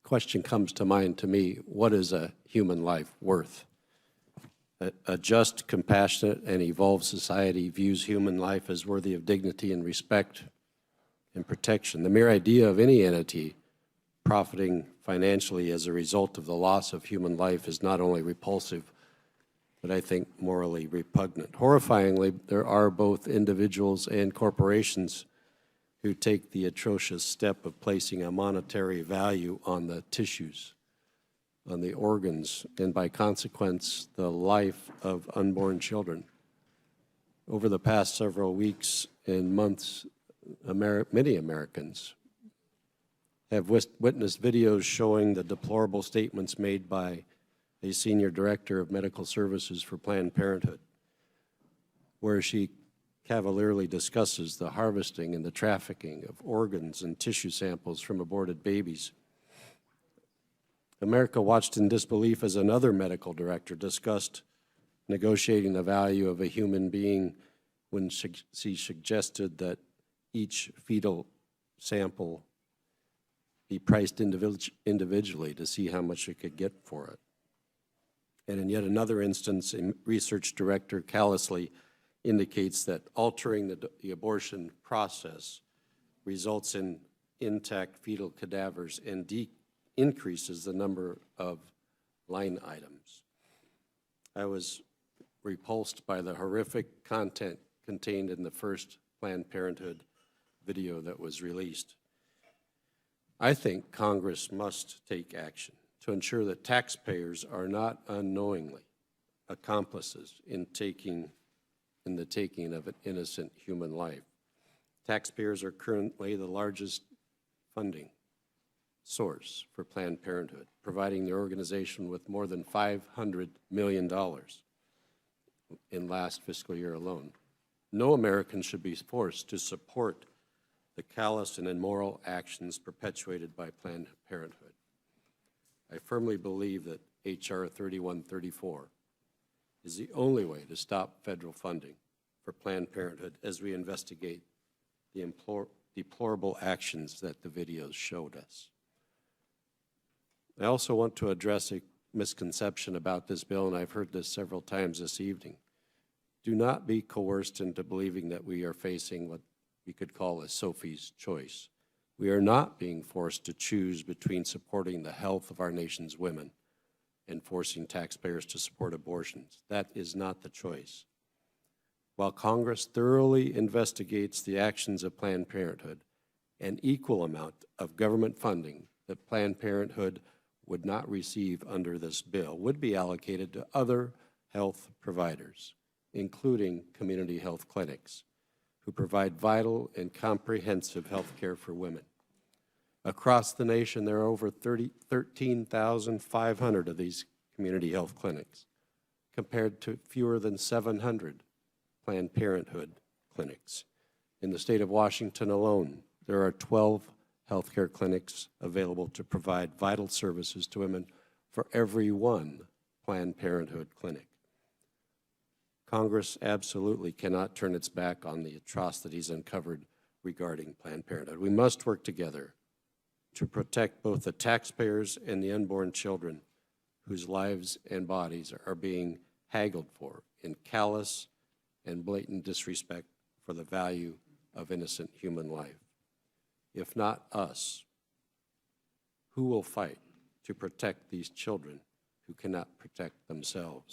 question comes to mind to me: what is a human life worth? A just, compassionate, and evolved society views human life as worthy of dignity and respect and protection. The mere idea of any entity profiting financially as a result of the loss of human life is not only repulsive, but I think morally repugnant. Horrifyingly, there are both individuals and corporations who take the atrocious step of placing a monetary value on the tissues, on the organs, and by consequence, the life of unborn children. Over the past several weeks and months, many Americans have witnessed videos showing the deplorable statements made by a senior director of medical services for Planned Parenthood, where she cavalierly discusses the harvesting and the trafficking of organs and tissue samples from aborted babies. America watched in disbelief as another medical director discussed negotiating the value of a human being when she suggested that each fetal sample be priced individually to see how much it could get for it. And in yet another instance, a research director callously indicates that altering the abortion process results in intact fetal cadavers and increases the number of line items. I was repulsed by the horrific content contained in the first Planned Parenthood video that was released. I think Congress must take action to ensure that taxpayers are not unknowingly accomplices in the taking of an innocent human life. Taxpayers are currently the largest funding source for Planned Parenthood, providing the organization with more than $500 million in last fiscal year alone. No American should be forced to support the callous and immoral actions perpetuated by Planned Parenthood. I firmly believe that H.R. 3134 is the only way to stop federal funding for Planned Parenthood as we investigate the deplorable actions that the videos showed us. I also want to address a misconception about this bill, and I've heard this several times this evening. Do not be coerced into believing that we are facing what we could call a Sophie's choice. We are not being forced to choose between supporting the health of our nation's women and forcing taxpayers to support abortions. That is not the choice. While Congress thoroughly investigates the actions of Planned Parenthood, an equal amount of government funding that Planned Parenthood would not receive under this bill would be allocated to other health providers, including community health clinics, who provide vital and comprehensive health care for women. Across the nation, there are over 13,500 of these community health clinics, compared to fewer than 700 Planned Parenthood clinics. In the state of Washington alone, there are 12 healthcare clinics available to provide vital services to women for every one Planned Parenthood clinic. Congress absolutely cannot turn its back on the atrocities uncovered regarding Planned Parenthood. We must work together to protect both the taxpayers and the unborn children whose lives and bodies are being haggled for in callous and blatant disrespect for the value of innocent human life. If not us, who will fight to protect these children who cannot protect themselves?